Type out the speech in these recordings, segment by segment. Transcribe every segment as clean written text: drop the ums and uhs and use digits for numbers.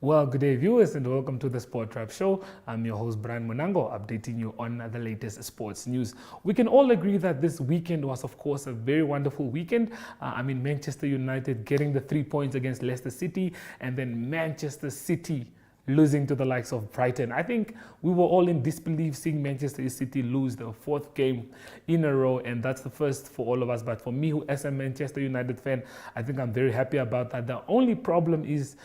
Well, good day viewers and welcome to the Sport Tribe Show. I'm your host Brian Monango, updating you on the latest sports news. We can all agree that this weekend was of course a very wonderful weekend. Manchester United getting the 3 points against Leicester City and then Manchester City losing to the likes of Brighton. I think we were all in disbelief seeing Manchester City lose the fourth game in a row, and that's the first for all of us. But for me, who as a Manchester United fan, I think I'm very happy about that. The only problem is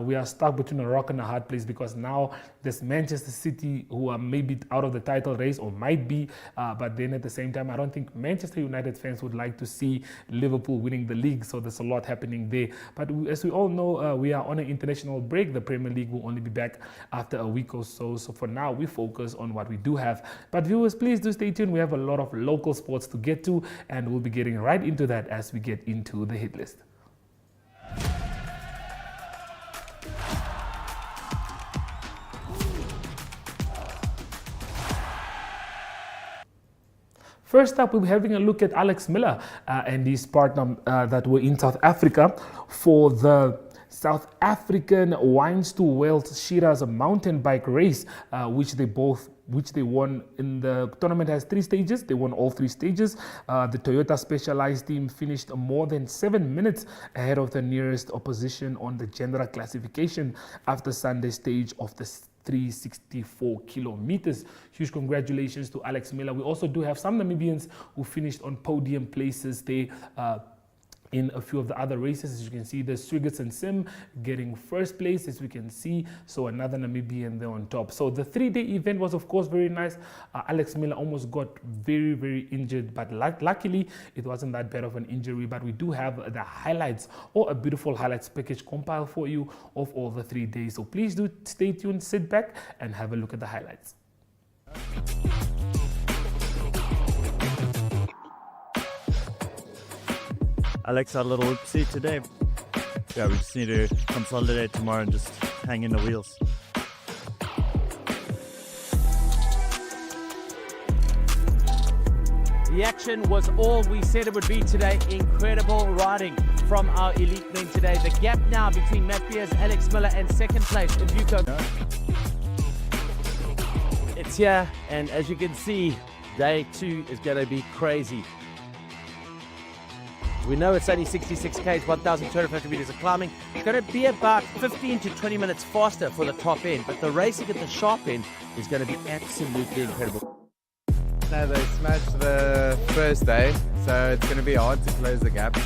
we are stuck between a rock and a hard place, because now this Manchester City, who are maybe out of the title race or might be, but then at the same time, I don't think Manchester United fans would like to see Liverpool winning the league. So there's a lot happening there. But as we all know, we are on an international break. The Premier League will only be back after a week or so. So for now, we focus on what we do have. But viewers, please do stay tuned. We have a lot of local sports to get to, and we'll be getting right into that as we get into the hit list. First up, we'll be having a look at Alex Miller and his partner that were in South Africa for the South African Wines2Whales Shiraz mountain bike race, which they won. In the tournament has 3 stages. They won all 3 stages. The Toyota Specialized team finished more than 7 minutes ahead of the nearest opposition on the general classification after Sunday's stage of the 364 kilometers. Huge congratulations to Alex Miller. We also do have some Namibians who finished on podium places. They in a few of the other races. As you can see, there's Swiggers and Sim getting first place, as we can see. So another Namibian there on top. So the 3-day event was of course very nice. Alex Miller almost got very injured, but luckily it wasn't that bad of an injury. But we do have the highlights, or a beautiful highlights package compiled for you of all the 3 days. So please do stay tuned, sit back and have a look at the highlights. Alex had a little oopsie today. Yeah, we just need to consolidate tomorrow and just hang in the wheels. The action was all we said it would be today. Incredible riding from our elite men today. The gap now between Matt Beers, Alex Miller and second place in Buco. It's here, and as you can see, day 2 is going to be crazy. We know it's only 66 k's, 1,250 meters of climbing. It's going to be about 15 to 20 minutes faster for the top end, but the racing at the sharp end is going to be absolutely incredible. No, they smashed the first day, so it's going to be hard to close the gap.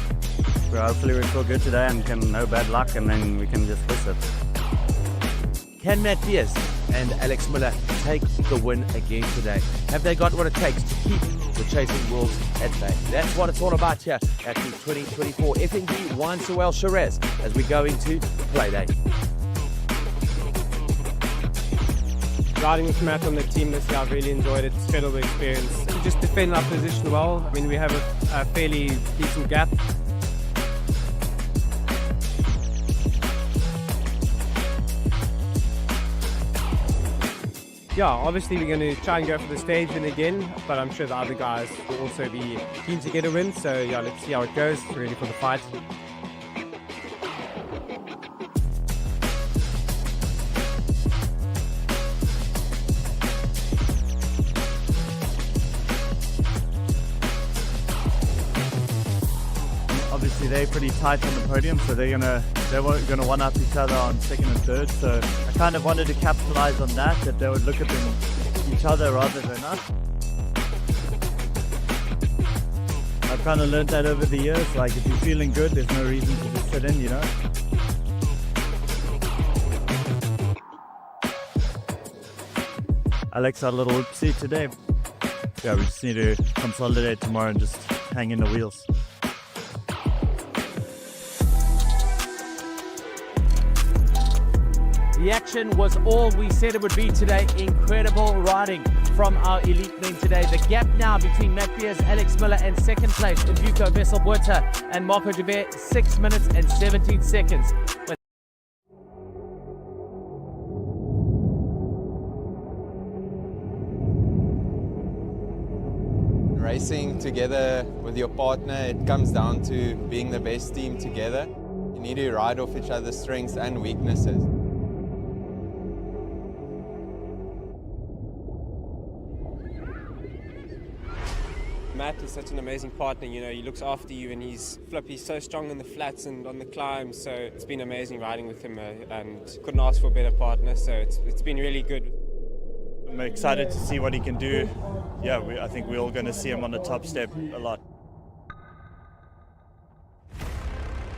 Well, hopefully we feel good today and can no bad luck, and then we can just fix it. Can Matt Beers and Alex Miller take the win again today? Have they got what it takes to keep the chasing wolves at bay? That's what it's all about here at the 2024 FNG Wines2Whales Shiraz as we go into play day. Riding with Matt on the team this year, I've really enjoyed it. It's incredible experience. We just defend our position well. I mean, we have a fairly decent gap. Yeah, obviously we're going to try and go for the stage win again, but I'm sure the other guys will also be keen to get a win. So yeah, let's see how it goes. We're ready for the fight. Obviously they're pretty tight on the podium, so they're gonna one up each other on second and third. So I kind of wanted to capitalize on that they would look at each other rather than us. I've kind of learned that over the years. Like, if you're feeling good, there's no reason to just sit in, you know. Alex had a little oopsie today. Yeah, we just need to consolidate tomorrow and just hang in the wheels. The action was all we said it would be today. Incredible riding from our elite men today. The gap now between Matt Beers, Alex Miller and second place in Buco, Vessel Buerta and Marco Dubert, 6 minutes and 17 seconds. Racing together with your partner, it comes down to being the best team together. You need to ride off each other's strengths and weaknesses. Matt is such an amazing partner. You know, he looks after you, and he's so strong in the flats and on the climbs. So it's been amazing riding with him, and couldn't ask for a better partner. So it's been really good. I'm excited to see what he can do. Yeah, I think we're all going to see him on the top step a lot.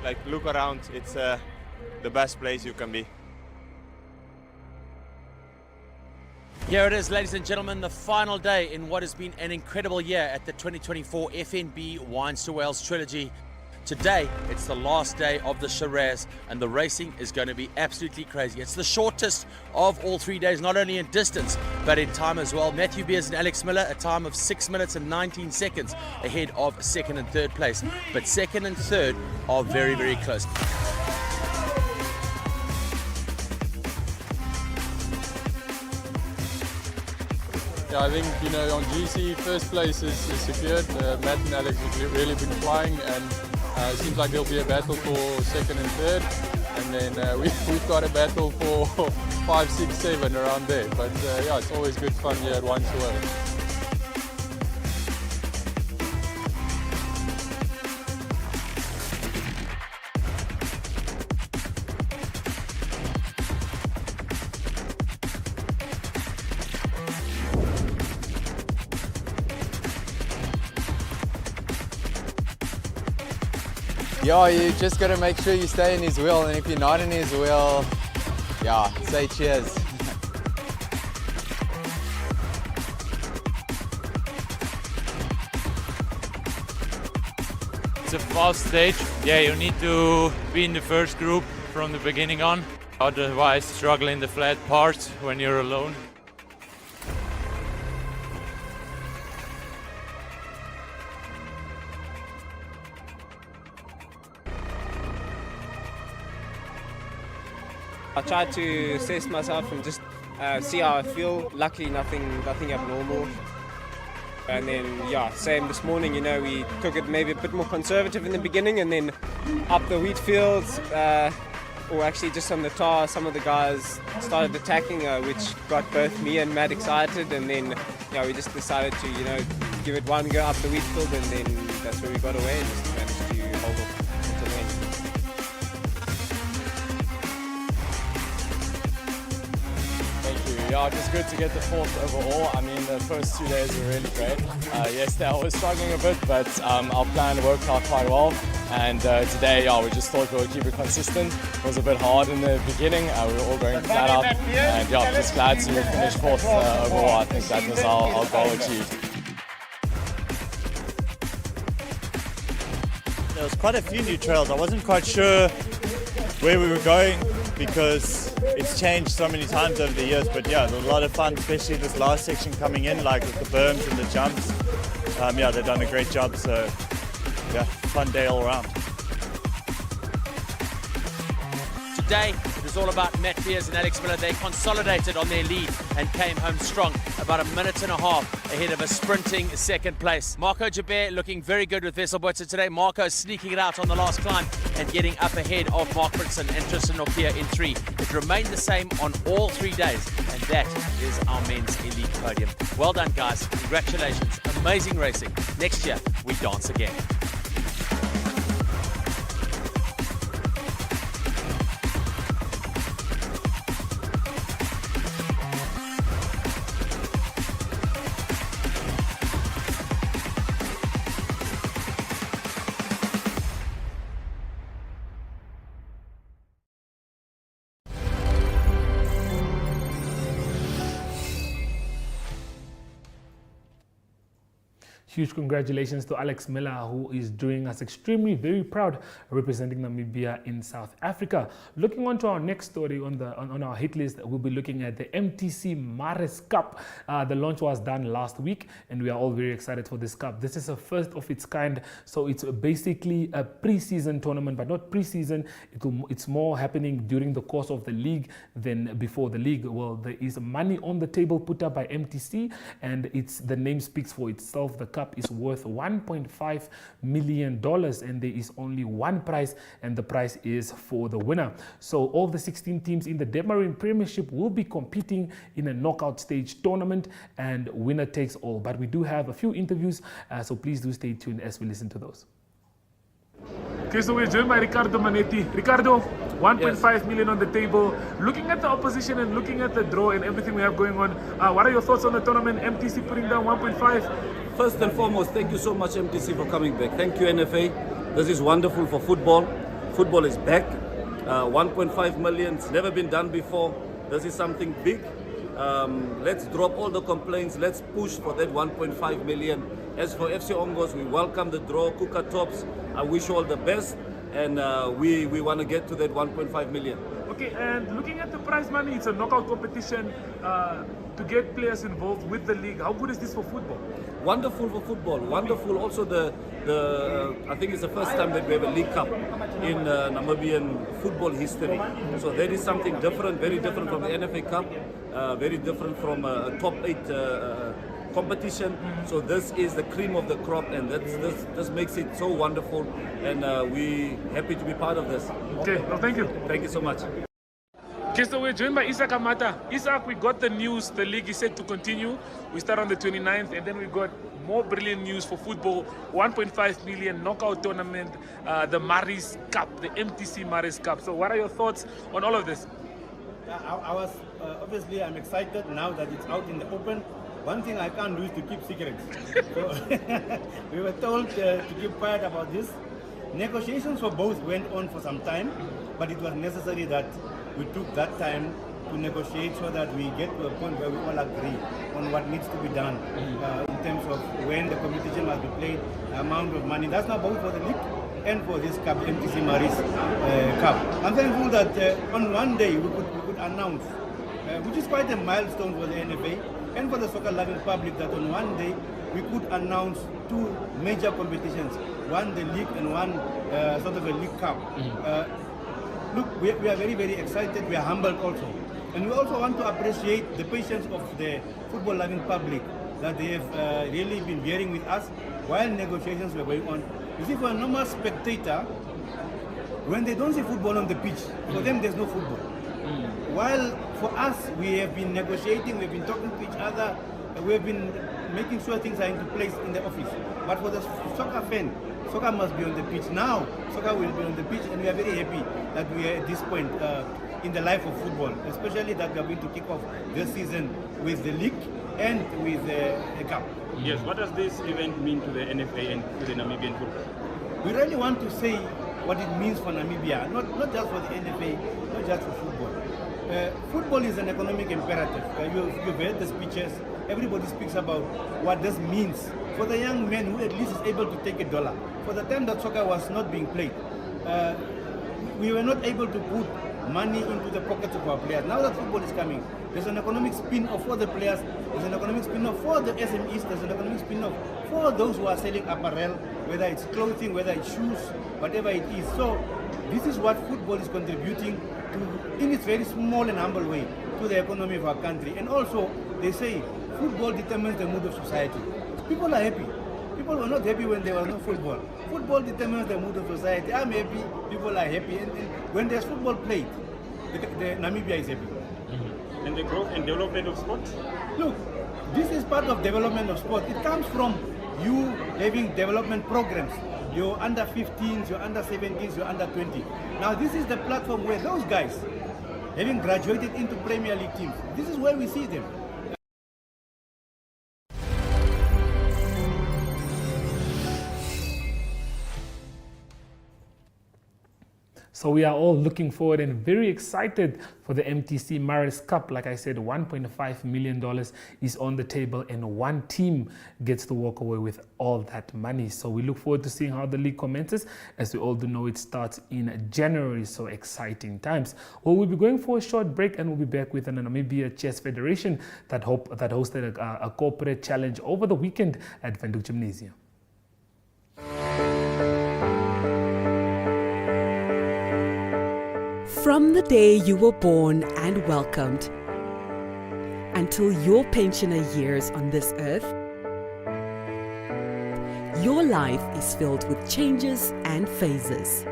Like, look around, it's the best place you can be. Here it is, ladies and gentlemen, the final day in what has been an incredible year at the 2024 FNB Wines2Whales Trilogy. Today, it's the last day of the Shiraz, and the racing is going to be absolutely crazy. It's the shortest of all 3 days, not only in distance, but in time as well. Matthew Beers and Alex Miller, a time of 6 minutes and 19 seconds ahead of second and third place. But second and third are very, very close. Yeah, I think, you know, on GC, first place is secured. Matt and Alex have really been flying, and it seems like there'll be a battle for second and third. And then we've got a battle for 5, 6, 7 around there. But yeah, it's always good fun here at Wines2Whales. Yeah, you just got to make sure you stay in his wheel, and if you're not in his wheel, yeah, say cheers. It's a fast stage. Yeah, you need to be in the first group from the beginning on. Otherwise, struggle in the flat parts when you're alone. I tried to assess myself and just see how I feel. Luckily, nothing abnormal. And then, yeah, same this morning. You know, we took it maybe a bit more conservative in the beginning, and then up the wheat fields, or actually just on the tar, some of the guys started attacking, which got both me and Matt excited. And then, yeah, we just decided to, you know, give it one go up the wheat field, and then that's where we got away and just managed to hold off until the end. Yeah, just good to get the fourth overall. I mean, the first 2 days were really great. Yesterday I was struggling a bit, but our plan worked out quite well. And today, yeah, we just thought we would keep it consistent. It was a bit hard in the beginning. We were all going flat out. And yeah, just glad to finish fourth overall. I think that was our goal achieved. There was quite a few new trails. I wasn't quite sure where we were going because it's changed so many times over the years, but yeah, it was a lot of fun, especially this last section coming in, like with the berms and the jumps. Yeah, they've done a great job, so yeah, fun day all around. Today, it was all about Matt Beers and Alex Miller. They consolidated on their lead and came home strong, about a minute and a half ahead of a sprinting second place. Marco Jabert looking very good with Vesselbootser today. Marco sneaking it out on the last climb and getting up ahead of Mark Britson and Tristan Nokia in 3. It remained the same on all 3 days, and that is our men's elite podium. Well done, guys. Congratulations. Amazing racing. Next year, we dance again. Huge congratulations to Alex Miller, who is doing us extremely very proud, representing Namibia in South Africa. Looking on to our next story on our hit list, we'll be looking at the MTC Mares Cup. The launch was done last week, and we are all very excited for this cup. This is a first of its kind, so it's basically a pre-season tournament, but not pre-season. It's more happening during the course of the league than before the league. Well, there is money on the table put up by MTC, and the name speaks for itself. The cup is worth $1.5 million, and there is only one prize, and the prize is for the winner. So all the 16 teams in the Demarine Premiership will be competing in a knockout stage tournament, and winner takes all. But we do have a few interviews, so please do stay tuned as we listen to those. Okay, so we're joined by Ricardo Manetti. Ricardo, 1.5 million on the table. Looking at the opposition and looking at the draw and everything we have going on, what are your thoughts on the tournament? MTC putting down 1.5. First and foremost, thank you so much, MTC, for coming back. Thank you, NFA. This is wonderful for football. Football is back. 1.5 million, it's never been done before. This is something big. Let's drop all the complaints. Let's push for that 1.5 million. As for FC Ongos, we welcome the draw. Kuka Tops, I wish you all the best. And we want to get to that 1.5 million. Okay, and looking at the prize money, it's a knockout competition to get players involved with the league. How good is this for football? Wonderful for football. Wonderful. Also, I think it's the first time that we have a League Cup in Namibian football history. So that is something different, very different from the NFA Cup, very different from a top 8 competition. So this is the cream of the crop, and this makes it so wonderful, and we happy to be part of this. Okay, well, thank you. Thank you so much. Okay, so we're joined by Isaac Amata. Isaac, we got the news. The league is set to continue. We start on the 29th, and then we got more brilliant news for football. 1.5 million knockout tournament, the Maris Cup, the MTC Maris Cup. So what are your thoughts on all of this? I was, obviously, I'm excited now that it's out in the open. One thing I can't do is to keep secrets. So we were told to keep quiet about this. Negotiations for both went on for some time, but it was necessary that we took that time to negotiate so that we get to a point where we all agree on what needs to be done in terms of when the competition must be played, the amount of money. That's now both for the league and for this Cup, MTC Maris Cup. I'm thankful that on one day we could announce, which is quite a milestone for the NFA and for the soccer-loving public, that on one day we could announce 2 major competitions, one the league and one sort of a league cup. Look, we are very, very excited. We are humbled also. And we also want to appreciate the patience of the football-loving public, that they have really been bearing with us while negotiations were going on. You see, for a normal spectator, when they don't see football on the pitch, for them there's no football. While for us, we have been negotiating, we've been talking to each other, we have been making sure things are into place in the office. But for the soccer fan, soccer must be on the pitch. Now, soccer will be on the pitch, and we are very happy that we are at this point in the life of football, especially that we are going to kick off this season with the league and with the cup. Yes, what does this event mean to the NFA and to the Namibian football? We really want to say what it means for Namibia, not just for the NFA, not just for football. Football is an economic imperative. You've heard the speeches. Everybody speaks about what this means for the young man who at least is able to take $1. For the time that soccer was not being played, we were not able to put money into the pockets of our players. Now that football is coming, there's an economic spin-off for the players, there's an economic spin-off for the SMEs, there's an economic spin-off for those who are selling apparel, whether it's clothing, whether it's shoes, whatever it is. So this is what football is contributing to, in its very small and humble way, to the economy of our country. And also, they say football determines the mood of society. People are happy. People were not happy when there was no football. Football determines the mood of society. I'm happy, people are happy. And when there's football played, the Namibia is happy. And the growth and development of sport? Look, this is part of development of sport. It comes from you having development programs. Your under 15s, your under 17s, your under 20. Now this is the platform where those guys, having graduated into Premier League teams, this is where we see them. So we are all looking forward and very excited for the MTC Maris Cup. Like I said, $1.5 million is on the table, and one team gets to walk away with all that money. So we look forward to seeing how the league commences. As we all do know, it starts in January, so exciting times. Well, we'll be going for a short break, and we'll be back with the Namibia Chess Federation that hosted a corporate challenge over the weekend at Windhoek Gymnasium. From the day you were born and welcomed until your pensioner years on this earth, your life is filled with changes and phases.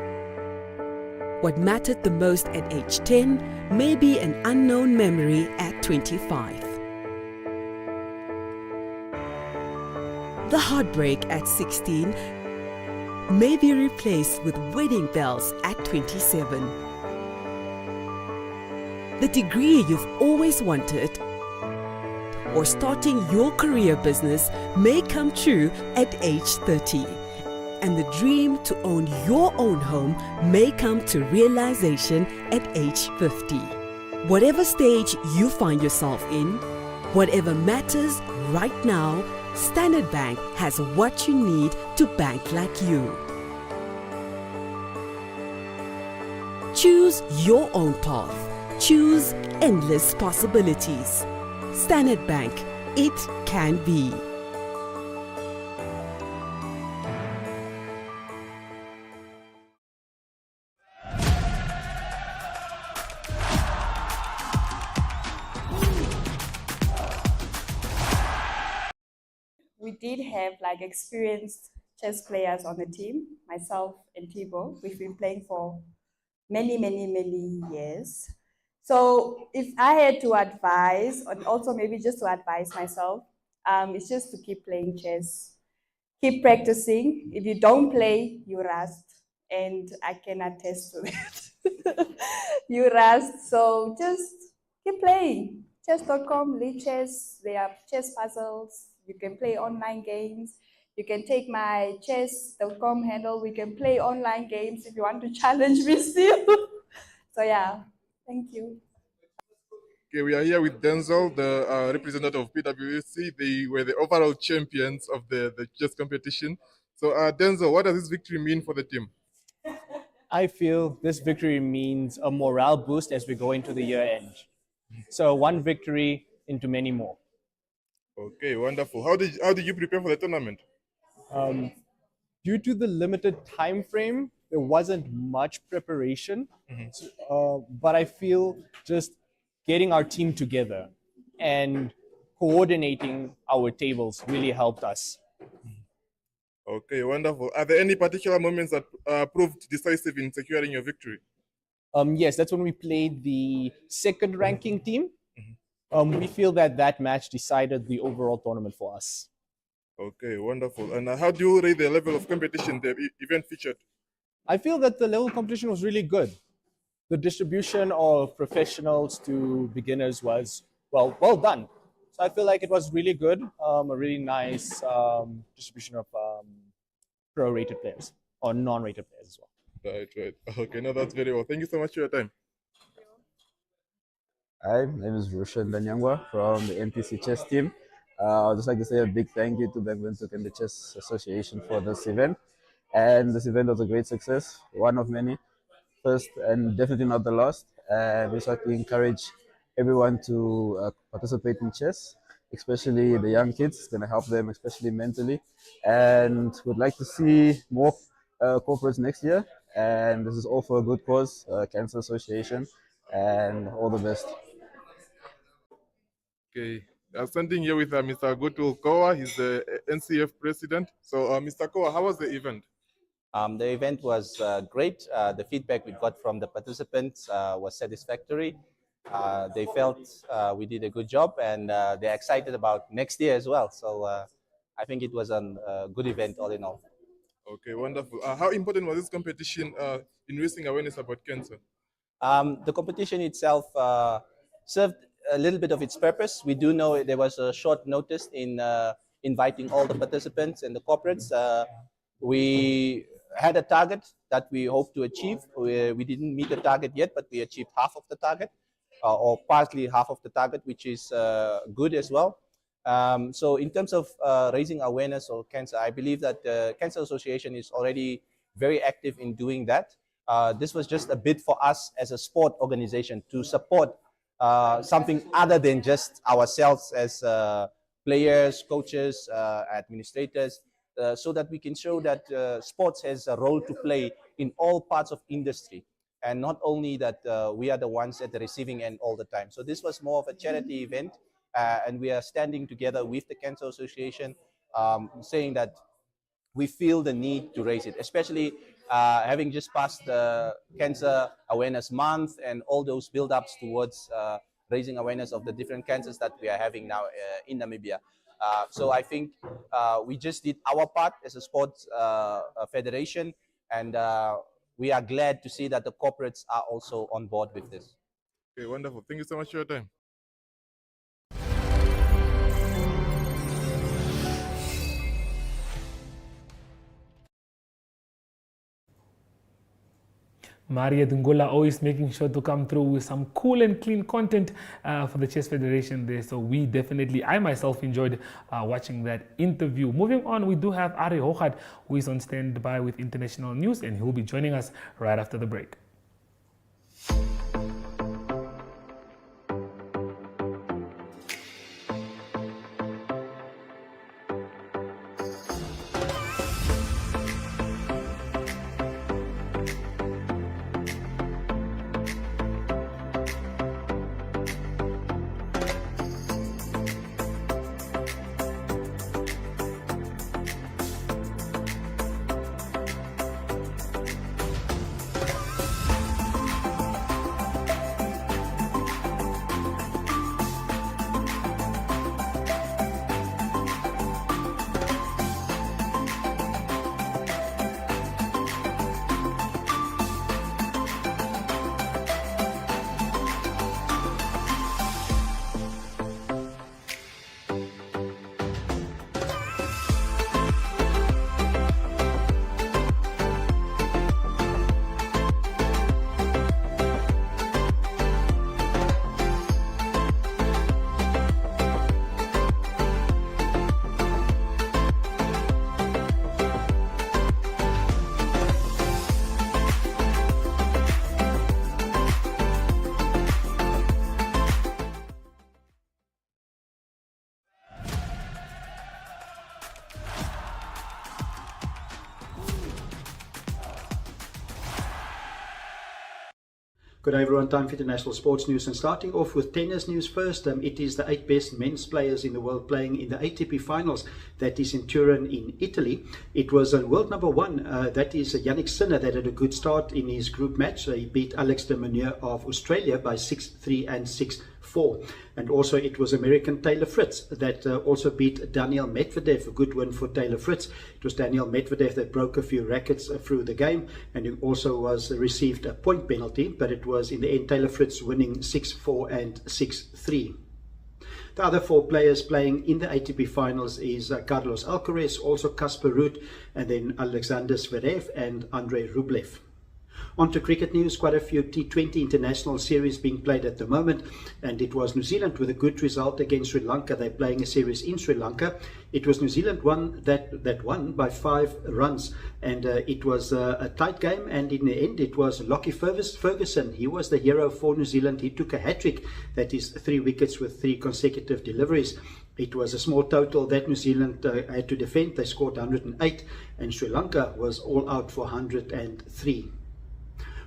What mattered the most at age 10 may be an unknown memory at 25. The heartbreak at 16 may be replaced with wedding bells at 27. The degree you've always wanted or starting your career business may come true at age 30. And the dream to own your own home may come to realization at age 50. Whatever stage you find yourself in, whatever matters right now, Standard Bank has what you need to bank like you. Choose your own path. Choose endless possibilities. Standard Bank, it can be. We did have like experienced chess players on the team, myself and Thibaut. We've been playing for many years. So if I had to advise, and also maybe just to advise myself, it's just to keep playing chess, keep practicing. If you don't play, you rust, and I can attest to that. You rust, so just keep playing. Chess.com, lead chess, there are chess puzzles. You can play online games. You can take my chess.com handle. We can play online games if you want to challenge me still. So yeah, thank you. Okay, we are here with Denzel, the representative of PwC. They were the overall champions of the chess competition. So Denzel, what does this victory mean for the team? I feel this victory means a morale boost as we go into the year end. So one victory into many more. Okay, wonderful. How did you prepare for the tournament? Due to the limited time frame, there wasn't much preparation. But I feel just getting our team together and coordinating our tables really helped us. Okay, wonderful. Are there any particular moments that proved decisive in securing your victory? Yes, that's when we played the second ranking team. We feel that match decided the overall tournament for us. Okay, wonderful. And how do you rate the level of competition the event featured? I feel that the level of competition was really good. The distribution of professionals to beginners was well done. So I feel like it was really good. A really nice distribution of pro-rated players or non-rated players as well. Right. Okay, no, that's very well. Thank you so much for your time. Hi, my name is Roshan Danyangwa from the MPC chess team. I'd just like to say a big thank you to Bank Windhoek and the Chess Association for this event. And this event was a great success, one of many. First and definitely not the last. We just like to encourage everyone to participate in chess, especially the young kids. It's going to help them, especially mentally. And we'd like to see more corporates next year. And this is all for a good cause, Cancer Association, and all the best. Okay, I'm standing here with Mr. Gotul Kowa. He's the NCF president. So, Mr. Kowa, how was the event? The event was great. The feedback we got from the participants was satisfactory. They felt we did a good job, and they're excited about next year as well. So I think it was a good event all in all. Okay, wonderful. How important was this competition in raising awareness about cancer? The competition itself served a little bit of its purpose. We do know there was a short notice in inviting all the participants and the corporates. We had a target that we hope to achieve. We didn't meet the target yet, but we achieved half of the target, or partly half of the target, which is good as well. So in terms of raising awareness of cancer, I believe that the Cancer Association is already very active in doing that. This was just a bit for us as a sport organization to support something other than just ourselves as players, coaches, administrators, so that we can show that sports has a role to play in all parts of industry, and not only that we are the ones at the receiving end all the time. So this was more of a charity event, and we are standing together with the Cancer Association, saying that we feel the need to raise it, especially having just passed the Cancer Awareness Month and all those build-ups towards raising awareness of the different cancers that we are having now in Namibia. So I think we just did our part as a sports federation, and we are glad to see that the corporates are also on board with this. Okay, wonderful. Thank you so much for your time. Maria Dungola always making sure to come through with some cool and clean content for the Chess Federation there. So we definitely, I myself enjoyed watching that interview. Moving on, we do have Ari Hochad, who is on standby with international news, and he'll be joining us right after the break. Good day everyone, time for international sports news, and starting off with tennis news first. It is the 8 best men's players in the world playing in the ATP finals, that is in Turin in Italy. It was world number 1, that is Yannick Sinner, that had a good start in his group match. He beat Alex de Minaur of Australia by 6-3 and 6-4. And also it was American Taylor Fritz that also beat Daniel Medvedev, a good win for Taylor Fritz. It was Daniel Medvedev that broke a few rackets through the game, and he also received a point penalty, but it was in the end Taylor Fritz winning 6-4 and 6-3. The other 4 players playing in the ATP finals is Carlos Alcaraz, also Casper Ruud, and then Alexander Zverev and Andrei Rublev. On to cricket news, quite a few T20 international series being played at the moment, and it was New Zealand with a good result against Sri Lanka. They're playing a series in Sri Lanka. It was New Zealand that won by 5 runs, and it was a tight game, and in the end it was Lockie Ferguson. He was the hero for New Zealand. He took a hat-trick, that is 3 wickets with 3 consecutive deliveries. It was a small total that New Zealand had to defend. They scored 108, and Sri Lanka was all out for 103.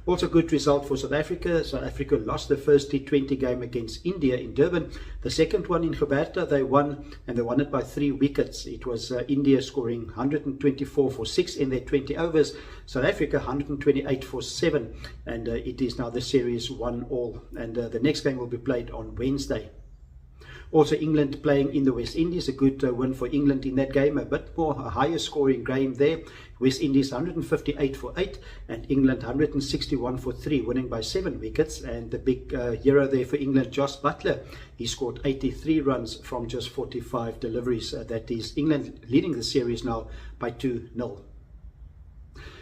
Also good result for South Africa. South Africa lost the first T20 game against India in Durban. The second one in Gqeberta they won, and they won it by 3 wickets. It was India scoring 124 for 6 in their 20 overs. South Africa 128 for 7, and it is now the series 1-1. And the next game will be played on Wednesday. Also England playing in the West Indies, a good win for England in that game, a higher scoring game there. West Indies 158 for 8 and England 161 for 3, winning by 7 wickets. And the big hero there for England, Josh Buttler, he scored 83 runs from just 45 deliveries. That is England leading the series now by 2-0.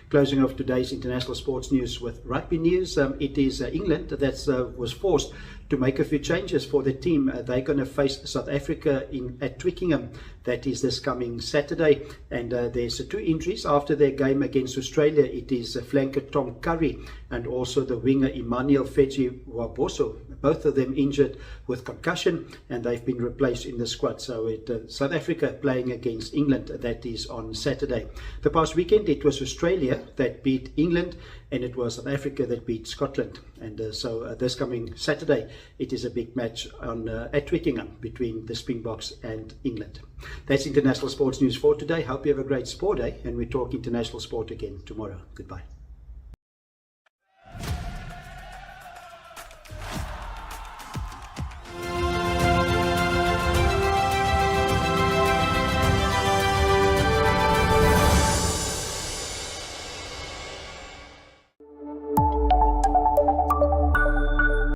Closing off today's international sports news with rugby news, it is England that was forced to make a few changes for the team. They're going to face South Africa at Twickenham. That is this coming Saturday. And there's 2 injuries after their game against Australia. It is flanker Tom Curry and also the winger Emmanuel Fetji-Waboso. Both of them injured with concussion, and they've been replaced in the squad. So South Africa playing against England, that is on Saturday. The past weekend it was Australia that beat England, and it was South Africa that beat Scotland. And so this coming Saturday, it is a big match on at Twickenham between the Springboks and England. That's international sports news for today. Hope you have a great sport day, and we talk international sport again tomorrow. Goodbye.